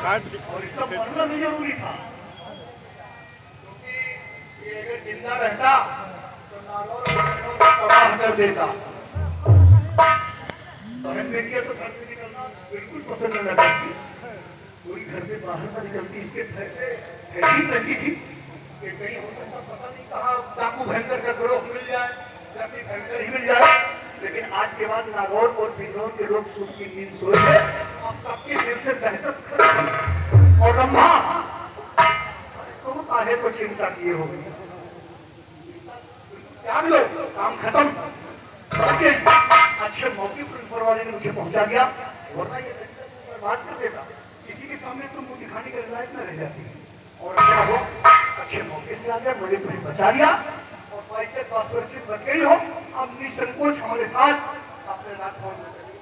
और इसका मरना भी जरूरी था, क्योंकि ये अगर जिंदा रहता तो नागौर को तबाह कर देता। बहन बेटियां तो घर से निकलना बिल्कुल पसंद न करती, कोई घर से बाहर न निकलती। इसके फैसले फैली रहती थी कि कहीं हो सकता पता नहीं कहाँ डाकू भयंकर का गिरोह मिल जाए या फिर भयंकर ही मिल जाए। लेकिन आज के बाद नागौर और भिंगरौर के लोग सुख की नींद सोए हैं। आप सबके दिल से दहशत खत्म और रंभा तुम काहे को चिंता किए हो, त्याग लो, काम खत्म। अच्छे मौके पर ऊपर वाले ने मुझे पहुंचा दिया, वरना ये बर्बाद कर देता। किसी के सामने तुम मुझे दिखाने के लायक न रह जाती। और क्या हो, अच्छे मौके से आ गया, मैंने तुम्हें बचा लिया और बाइचर बात सुरक्षित बच गई हो। अब निसंकोच हमारे साथ अपने राजभवन में चलिए।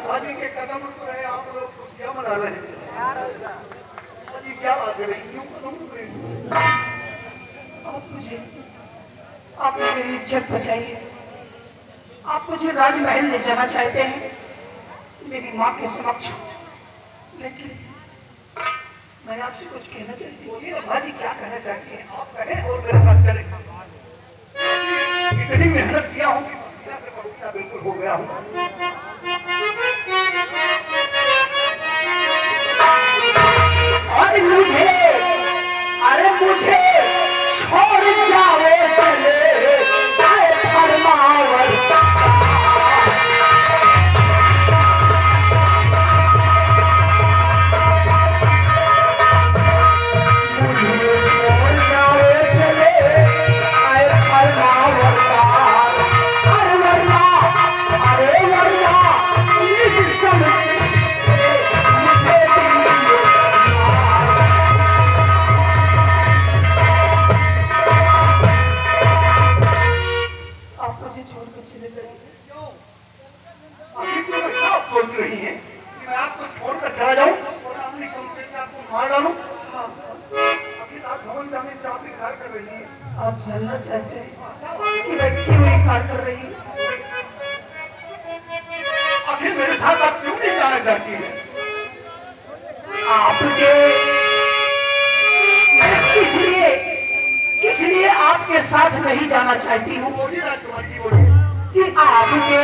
हाजी के कदम रुक रहे, आप लोग खुशियां मना रहे हैं। हाजी क्या बात है, क्यों कदम रुक रहे? आपने मेरी इज्जत बचाई है। आप मुझे राजमहल ले जाना चाहते हैं मेरी माँ के समक्ष, लेकिन मैं आपसे कुछ कहना चाहती हूँ। हाजी क्या कहना चाहती हैं आप कहें और मेरे साथ चले। इतनी मेहनत किया हूँ, बिल्कुल हो गया हूँ। और मुझे छोड़ जाओ चले फरमावर। मुझे छोड़ जाओ चले फरमावर का। अरे वरना निज समय मुझे आप मुझे छोड़कर चले जाइए। अभी तो मैं क्या सोच रही हैं कि मैं आपको छोड़कर चला जाऊं और अपनी संपत्ति से आपको मार डालूं? अभी राजभवन जाने से आप इनकार कर रही हैं। आप जानना चाहते हैं कि मैं क्यों इनकार कर रही हूँ? आखिर मेरे साथ आप क्यों नहीं जाना चाहती हैं? आपके मैं किस लिए आपके साथ नहीं जाना चाहती हूँ? बोलिए राजकुमार जी, बोलिए। कि आपके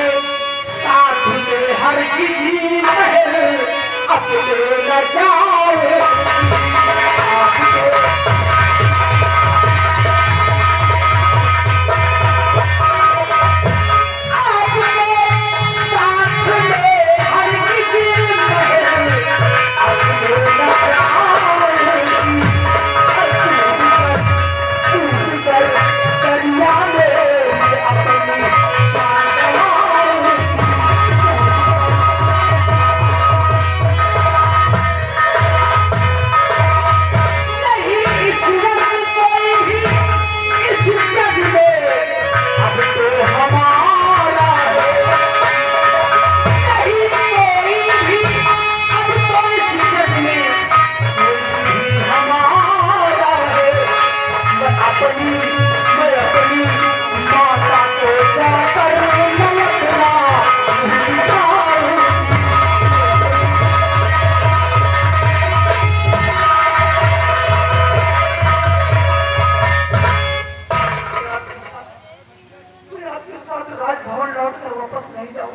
साथ में हर किसी महल अपने न जाओ।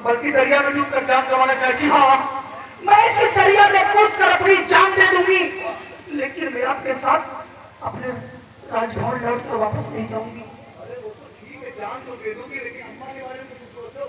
बल्कि दरिया में डूब कर जान गंवाना चाहती। हाँ, मैं इसी दरिया में कूद कर अपनी जान दे दूंगी, लेकिन मैं आपके साथ अपने राजभवन लौट कर वापस नहीं जाऊंगी। अरे वो तो ठीक है, जान तो दे दूंगी, लेकिन अम्मा के बारे में कुछ सोचो।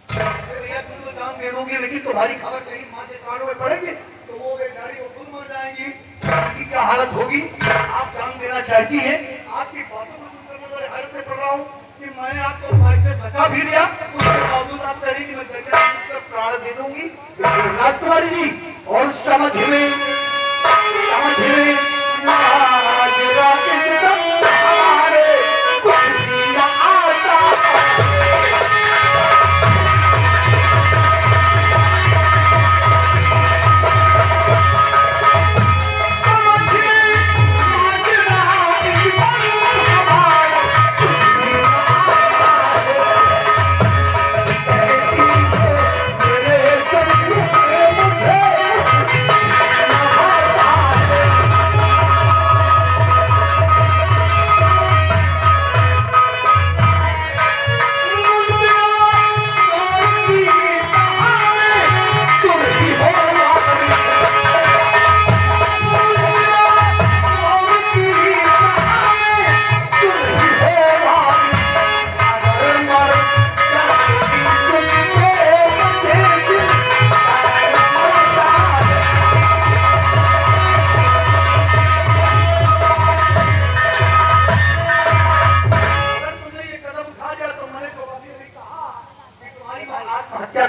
भैया तुम तो जान दे दोगी, लेकिन तुम्हारी खबर कहीं माँ के कानों में पड़ेगी तो वो बेचारी वो खुद मर जाएंगी। आपकी क्या हालत होगी? आप जान देना चाहती हैं। आपकी बातों को सुनकर मैं बड़े हैरत में पड़ रहा हूँ कि मैंने आपको मार से बचा भी लिया, उसके बावजूद आप कह रही कि मैं दरिया में डूबकर प्राण दे दूंगी। राजकुमारी जी, और समझ में कुछ भी न आता।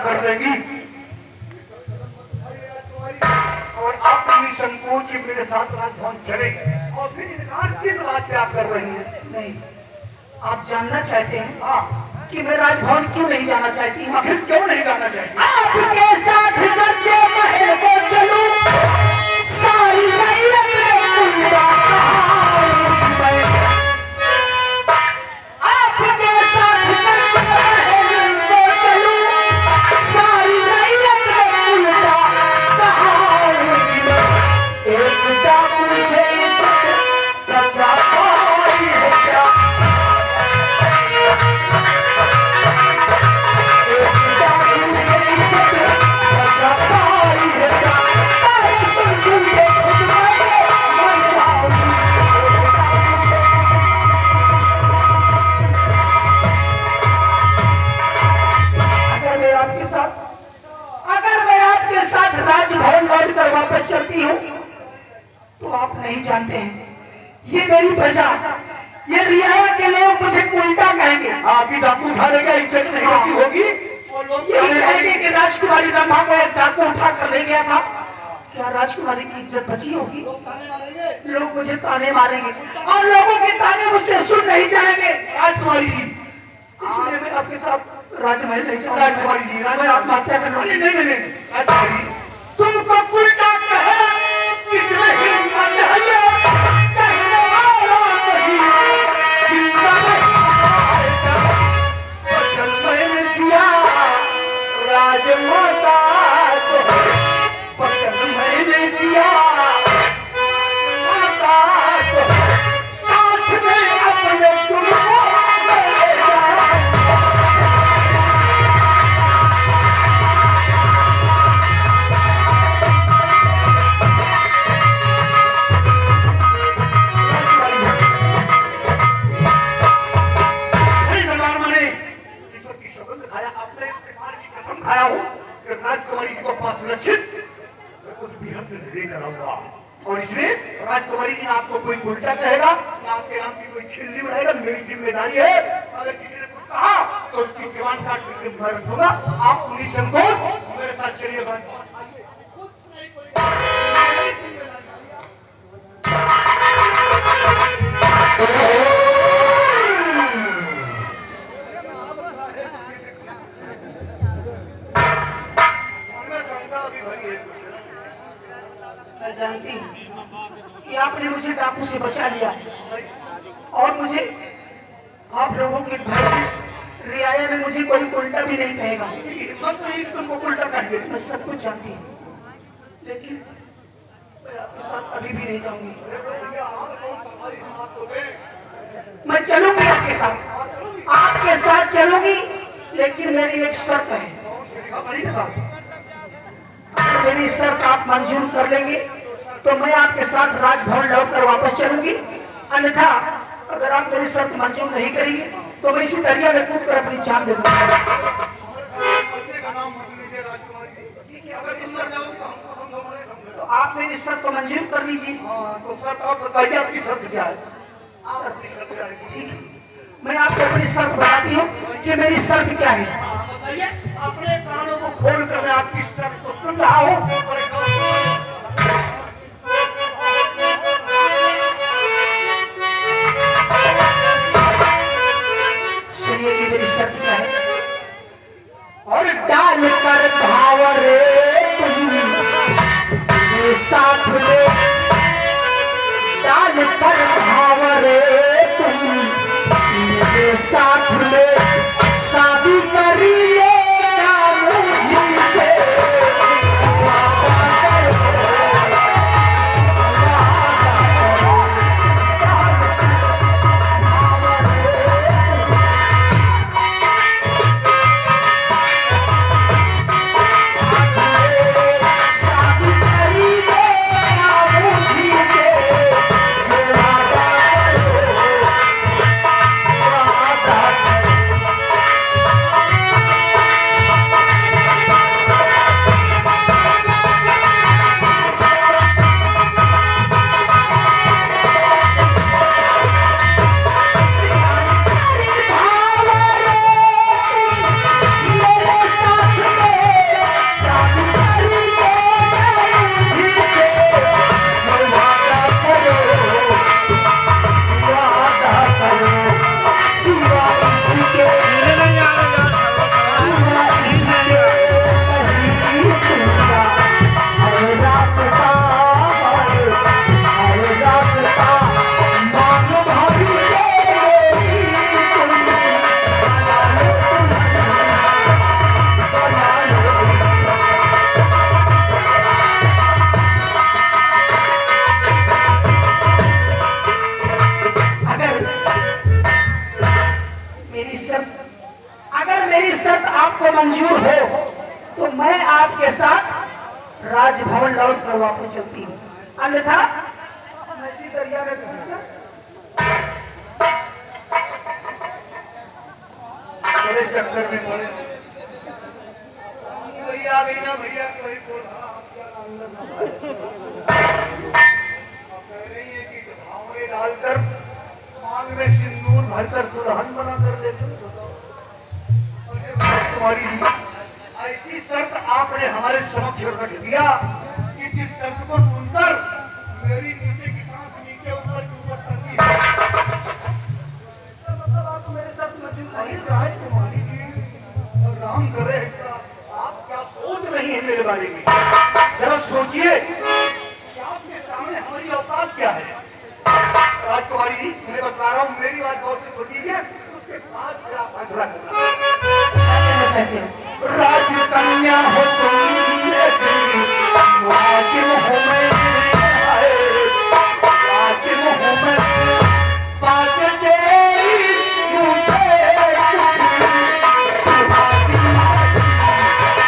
कर देगी। और आप भी संकोच मेरे साथ राजभवन चले और फिर इनकार किस बात पे आप कर रही हैं? नहीं, आप जानना चाहते हैं हाँ, कि मैं राजभवन क्यों नहीं जाना चाहती हूँ? आखिर क्यों नहीं जाना चाहिए? आपके साथ गरजे महल को चलूं, सारी रैयत में कुलदा मैं। आपके साथ गरजे महल को चलूं, सारी रैयत में कुलदा एक डाकू से इज्जत बचा पाई है क्या? राजभवन लौट कर वापस चलती हूँ तो आप नहीं जानते हैं ये मेरी प्रजा, ये रियाया के लोग मुझे उल्टा कहेंगे। आपकी डाकू उठाने का इज्जत नहीं होती होगी। यही कहेंगे कि राजकुमारी रंभा को एक डाकू उठा कर ले गया था। क्या राजकुमारी की इज्जत बची होगी? लोग मुझे ताने मारेंगे और लोगों के ताने मुझसे सुन नहीं जाएंगे। राजकुमारी जी, इसलिए मैं आपके साथ राजमहल नहीं जाऊंगा। राजकुमारी जी, मैं आत्महत्या करना। नहीं नहीं नहीं, राजकुमारी तुमको उल्टा कहे, किसमें हिम्मत है ये कहने वाला नहीं, जिंदा रहेगा। वचन मैंने दिया राजमाता को, वचन मैंने दिया माता को, साथ में अपने तुमको ले जाऊंगा। खाया हूँ कि राजकुमारी जी को पास सुरक्षित उस बीहद से लेकर आऊंगा। और इसमें राजकुमारी जी ने आपको कोई उल्टा कहेगा ना आपके नाम की कोई छिल्ली बढ़ाएगा। मेरी जिम्मेदारी है, अगर किसी ने कुछ कहा तो उसकी जवान काट के मैं रखूंगा। आप निसंकोच मेरे साथ चलिए। मैं जानती हूँ कि आपने मुझे डाकू से बचा लिया और मुझे आप लोगों के भय से रियाया में मुझे कोई उल्टा भी नहीं कहेगा। हिम्मत नहीं तुमको उल्टा कर दे। मैं सब कुछ जानती हूँ, लेकिन मैं आपके साथ अभी भी नहीं जाऊंगी। मैं चलूंगी आपके साथ चलूंगी, लेकिन मेरी एक शर्त है। अगर मेरी शर्त आप मंजूर कर लेंगे तो मैं आपके साथ राजभवन लौटकर वापस चलूंगी, अन्यथा अगर आप मेरी शर्त मंजूर नहीं करेंगे तो मैं इसी दरिया में कूद कर अपनी जान दे दूंगा। तो आप मेरी शर्त को मंजूर कर लीजिए। तो शर्त आप बताइए, आपकी शर्त क्या है? ठीक है, मैं आपको अपनी शर्त बताती हूँ कि मेरी शर्त क्या है। बताइए, अपने कानों को खोल कर मैं आपकी शर्त को सुन रहा हूँ। सुनिए कि मेरी शर्त क्या है। और डाल कर भावरे तुम मेरे साथ में, डाल कर भावरे तुम मेरे साथ में, शादी करी लेगा मुझसे अगर मेरी शर्त आपको मंजूर हो तो मैं आपके साथ राजभवन लौट कर वापस चलती हूँ, अन्यथा नशी दरिया में घुसना। बड़े चक्कर में पड़े वही आ गई ना भैया कि वही बोल रहा आप क्या अब कह रही है कि भावरे डालकर मांग में सिंदूर भरकर दुल्हन बना कर देते तुम्हारी ऐसी शर्त आपने हमारे समक्ष रख दिया कि जिस शर्त को सुनकर मेरी नीचे की सांस नीचे ऊपर ऊपर करती है। मतलब आपको मेरे साथ मंजूर नहीं? राजकुमारी जी राम करे आप क्या सोच रही हैं मेरे बारे में? जरा सोचिए कि आपके सामने हमारी औकात क्या है। राजकुमारी जी मैं बता रहा हूँ, मेरी बात गौर से सुनिए, उसके बाद मेरा फैसला करना। चाहते हैं राजकन्या हो तुम लेकिन राजिम हो मैं, राजिम हो मैं, बात तेरी मुझे कुछ सुहाती राजकन्या हो।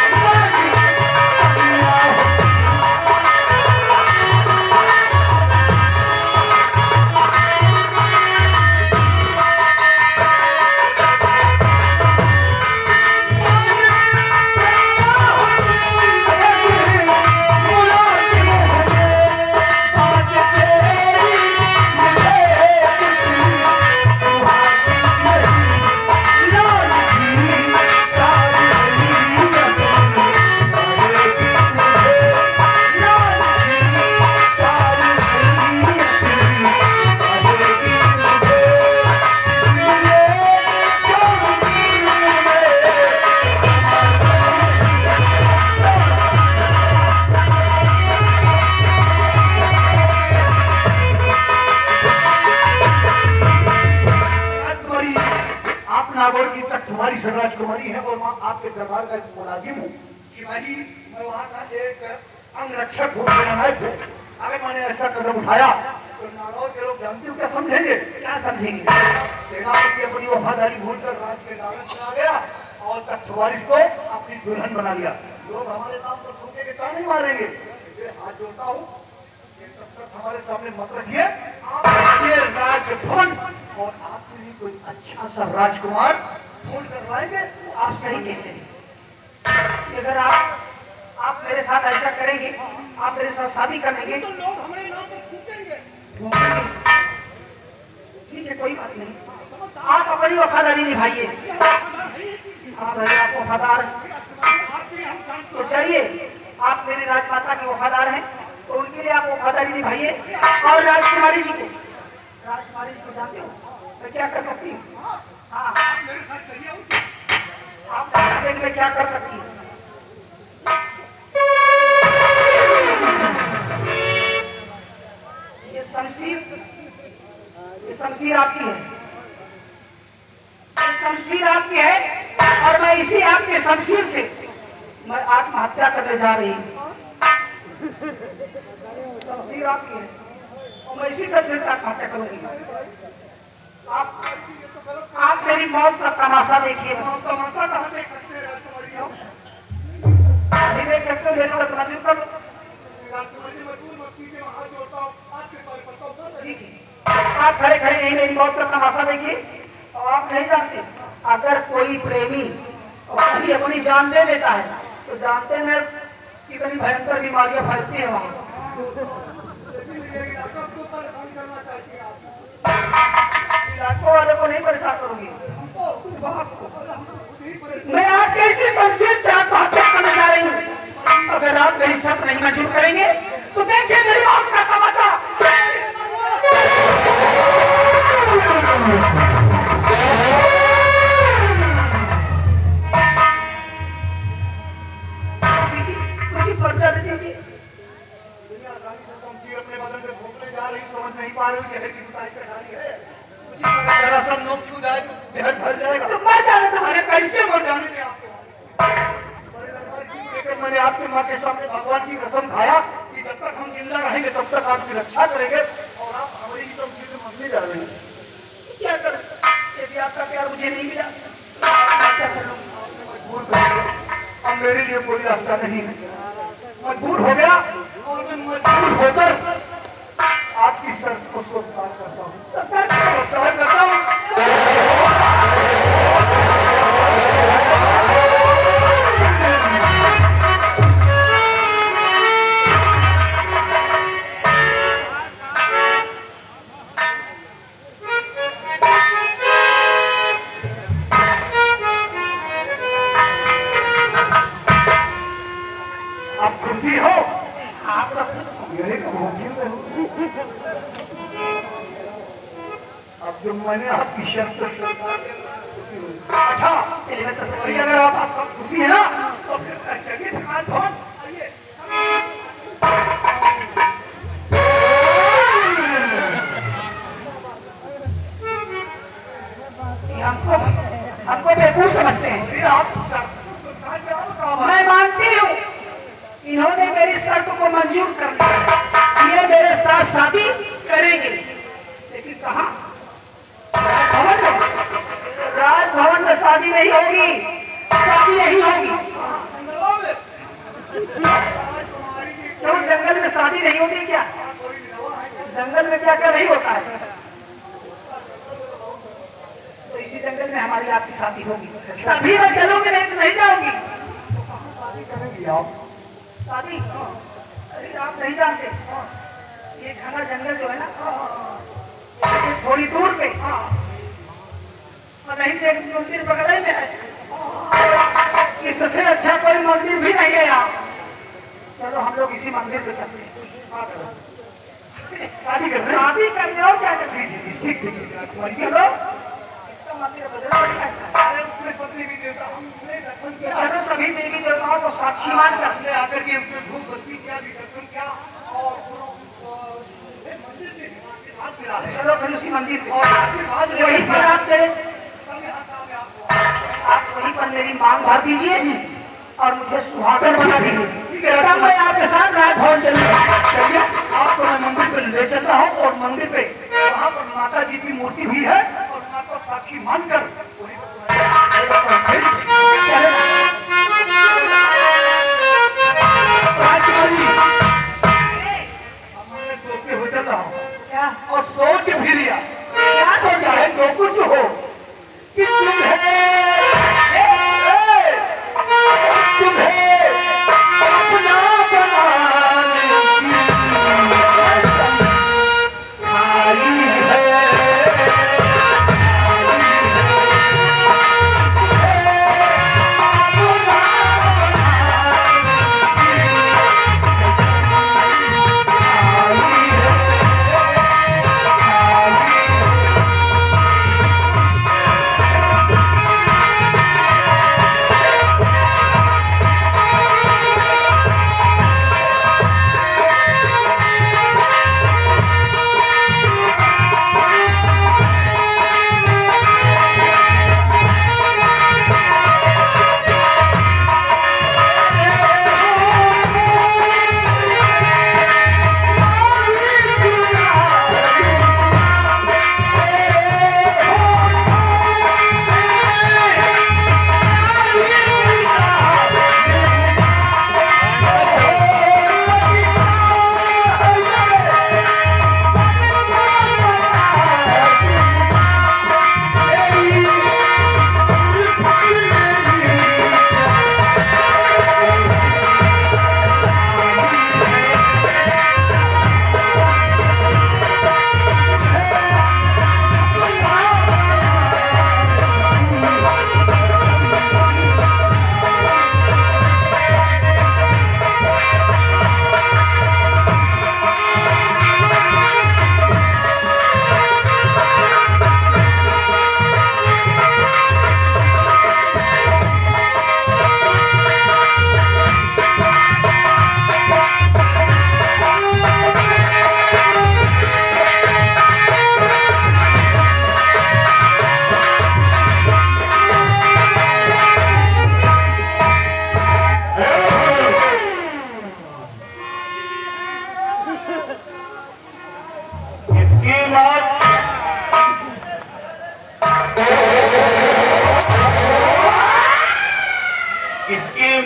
तुम्हारी राजकुमारी है और मैं आपके दरबार का मुलाजिम हूँ। शिवाजी मैं वहाँ का एक अंगरक्षक हूँ, नायक हूँ। अगर मैंने ऐसा कदम उठाया तो नागौर के लोग जानते हो क्या समझेंगे? क्या समझेंगे? सेनापति अपनी वफादारी भूलकर राज के दामन में आ गया और तख्तवारिस को अपनी दुल्हन बना लिया। लोग हमारे नाम पर ठोके के ताने मारेंगे। इसलिए हाथ जोड़ता हूँ, ये सब हमारे सामने मत रखिए। आप ये राजभवन और आपके लिए कोई अच्छा सा राजकुमार ढूंढ करवाएंगे। तो आप सही कहते हैं। अगर आप मेरे साथ ऐसा करेंगे, आप मेरे साथ शादी कर लेंगे तो लोग हमारे नाम पर फूकेंगे। ठीक है, कोई बात नहीं। आप अपनी वफादारी निभाइए। हाँ भाई, आप वफादार तो चाहिए। आप मेरी राजमाता के वफादार हैं तो उनके लिए आप वफादारी निभाइए। और राजकुमारी जी को जानते हो मैं क्या कर सकती हूँ? हाँ, मेरे साथ चलिए। आप में क्या कर सकती हूँ? ये शमशीर आपकी है। ये शमशीर आपकी है और मैं इसी आपके शमशीर से मैं आत्महत्या करने जा रही हूँ। शमशीर आपकी है और मैं इसी शमशीर से आत्महत्या करूंगी। आप मेरी मौत का तमाशा देखिए। तमाशा कहाँ देख सकते हैं राजकुमारी? नहीं देख सकते, मेरे साथ मंजूर कर लो। राजकुमारी मजबूर मत कीजिए, मैं हाथ जोड़ता हूँ, आपके पास पड़ता हूँ। ठीक है, आप खड़े खड़े यही मेरी मौत का तमाशा देखिए। और आप नहीं जानते, अगर कोई प्रेमी और कहीं अपनी जान दे देता है तो जानते हैं कितनी भयंकर बीमारियां फैलती हैं वहाँ। इलाकों वालों को नहीं परेशान करूंगी, मैं आप कैसी शमशीर से आत्महत्या करने जा रही हूँ। अगर आप मेरी शर्त नहीं मंजूर करेंगे तो देखिए मेरी मौत का तमाचा। मुझे पर्चा दे दीजिए। अपने बदन में भोंकने जा रही, समझ नहीं पा रही जहर की बुताई कर डाली है। जरा सा नोक छू जाए जहर भर जाएगा। तो मर जाने तो अरे कैसे मर जाने थे आपको? बड़े दरबार जी को लेकर मैंने आपके माँ के सामने भगवान की कसम खाया कि जब तक हम जिंदा रहेंगे तब तक आपकी रक्षा करेंगे और आप हमारी ही शमशीर में मरने जा रहे हैं। क्या करें? यदि आपका प्यार मुझे नहीं मिला तो क्या करें? मेरे लिए कोई रास्ता नहीं है। मजबूर हो गया और मैं मजबूर होकर आपकी शर्त को स्वीकार करता हूँ। स्वीकार करता हूँ। आप खुशी हो? आपका खुश यही तो मुमकिन है। अब जब मैंने आपकी शर्त स्वीकार की, खुशी हुई। अच्छा पहले तो वही अगर आपका खुशी है ना तो फिर चलिए हाथ धो आइए। हमको हमको बेवकूफ समझते हैं। अरे आप शर्त को स्वीकार करो काम है। मैं मानती हूँ इन्होंने मेरी शर्त को मंजूर कर लिया, ये मेरे साथ शादी करेंगे, लेकिन कहाँ? राजभवन में। राजभवन में शादी नहीं होगी, शादी यही होगी। क्यों जंगल में शादी नहीं होती क्या? जंगल में क्या क्या नहीं होता है? तो इसी जंगल में हमारी आपकी शादी होगी, तभी मैं चलूंगी, नहीं तो नहीं जाऊंगी। शादी करेंगी आप? शादी? अरे आप नहीं जानते, ये घना जंगल जो है ना, ये थोड़ी दूर पे और नहीं तो एक मंदिर बगल में है, इससे अच्छा कोई मंदिर भी नहीं है यहाँ। चलो हम लोग इसी मंदिर पे चलते हैं। शादी कर शादी करने और क्या करते हैं? ठीक ठीक ठीक। चलो इसका मंदिर बदला है। अरे उसमें पत्नी भी देता हूँ, हमने दर्शन किया। चलो सभी देवी देवताओं को साक्षी मानकर हमने आकर के उसमें धूप बत्ती किया, दर्शन किया और मंदिर से आशीर्वाद मिला है। चलो फिर उसी मंदिर पे और आशीर्वाद वहीं पर आप मेरे कल यहाँ सामने आपको आप वहीं पर मेरी मांग भर दीजिए और मुझे सुहागन बना दीजिए, तब मैं आपके साथ राजभवन चलूंगा। चलिए आपको मैं मंदिर पे ले चलता हूँ और मंदिर पे वहाँ पर माता जी की मूर्ति भी है और माता को साक्षी मानकर वहीं पर राजकुमार जी, अब मैं सोचते हो चल रहा हूँ क्या और सोच भी लिया, क्या सोचा है? जो कुछ हो कि तुम्हें अपना बनाने की खाली है।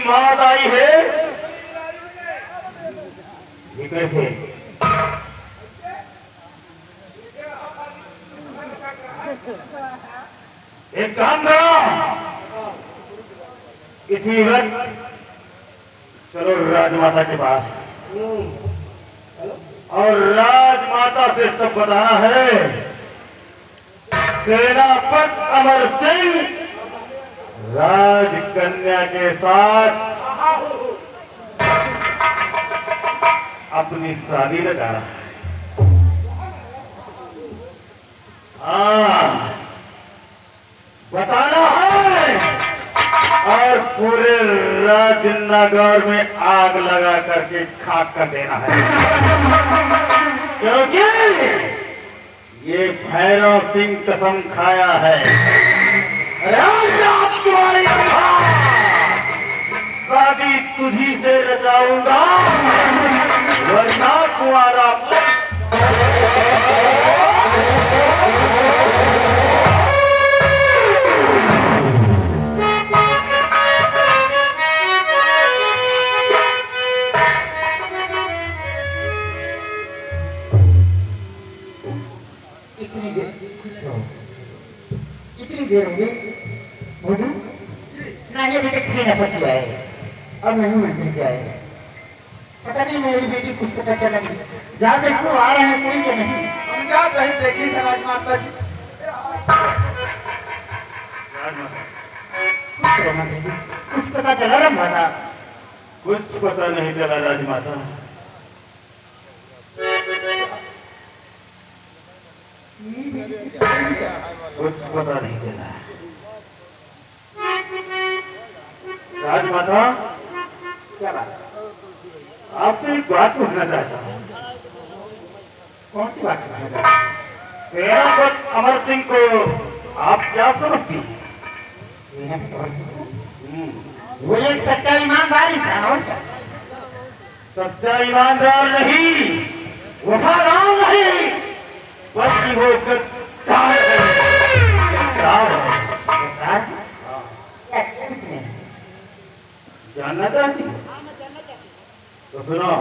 मात आई है। ये कैसे? एक काम करो, इसी वक्त चलो राजमाता के पास और राजमाता से सब बताना है। सेनापति अमर सिंह राजकन्या के साथ अपनी शादी रचा रहा है। बताना है और पूरे राजनगर में आग लगा करके खाक कर देना है, क्योंकि ये भैरव सिंह कसम खाया है, रात तुम्हारी शादी तुझी से रचाऊंगा, वरना कुआरा कितनी देर होगी मधु? ना ये बेटे सेनापति आए और नहीं मंत्री जी आए। पता नहीं मेरी बेटी कुछ पता चला नहीं। जहाँ देखो आ रहे हैं कोई तो नहीं। हम क्या कहीं देखी थी राजमाता जी। मंत्री जी कुछ पता चला राजमाता? कुछ पता नहीं चला राजमाता। कुछ पता नहीं चला राजमाता। क्या बात? आपसे एक बात पूछना चाहता हूँ। कौन सी बात पूछना चाहते हैं? सेनापति अमर सिंह को आप क्या समझती? वो एक सच्चा ईमानदार इंसान और क्या? सच्चा ईमानदार नहीं, वफादार नहीं, बल्कि वो गद्दार है। गद्दार है। गद्दार? क्या किसने? जानना चाहती हो? तो सुनो,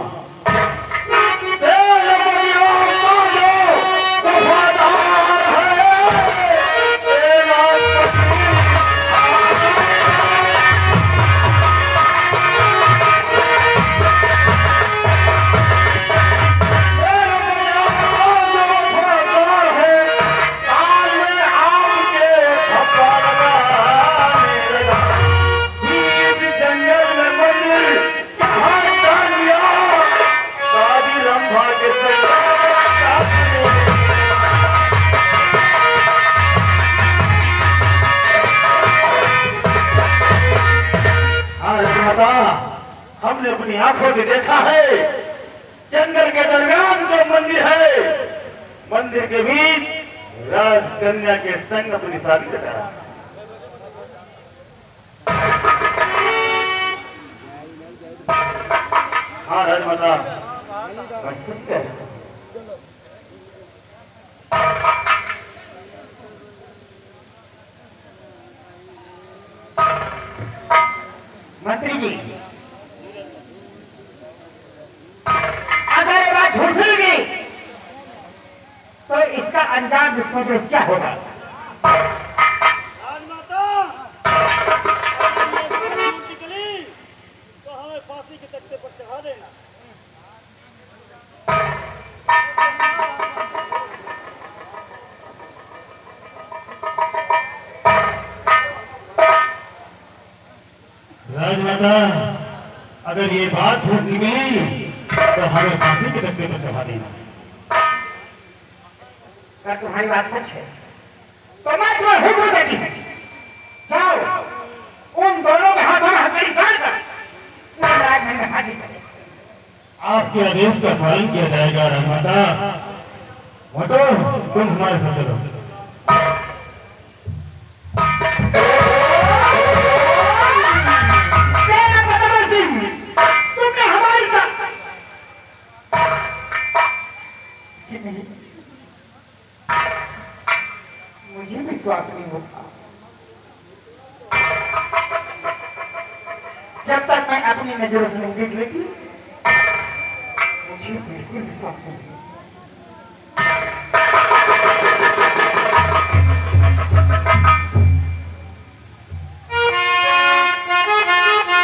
हमने अपनी आंखों से देखा है, जंगल के दरमियान जो मंदिर है, मंदिर के बीच राजकन्या के संग अपनी शादी रचा। हाँ राजमाता, मैं सच कह रहा हूं। मंत्री जी अगर ये बात झूठ निकली तो इसका अंजाम सोचो क्या होगा? निकली तो हमें फांसी के तख्ते पर चढ़ा देना। राजमाता, अगर ये बात झूठ निकली तो हमें फांसी के तख्ते पर चढ़ा देना। अगर तुम्हारी बात सच है तो मैं तुम्हें हुक्म देती हूँ, जाओ उन दोनों के हाथों में हथकड़ी डालकर राजमहल में हाजिर कर दो। आपके आदेश का पालन किया जाएगा राजमाता। हटो, तुम हमारे साथ चलो। तुमने हमारी साथ मुझे विश्वास नहीं होता। जब तक मैं अपनी नजरों से नहीं देख लेती मुझे बिल्कुल विश्वास नहीं।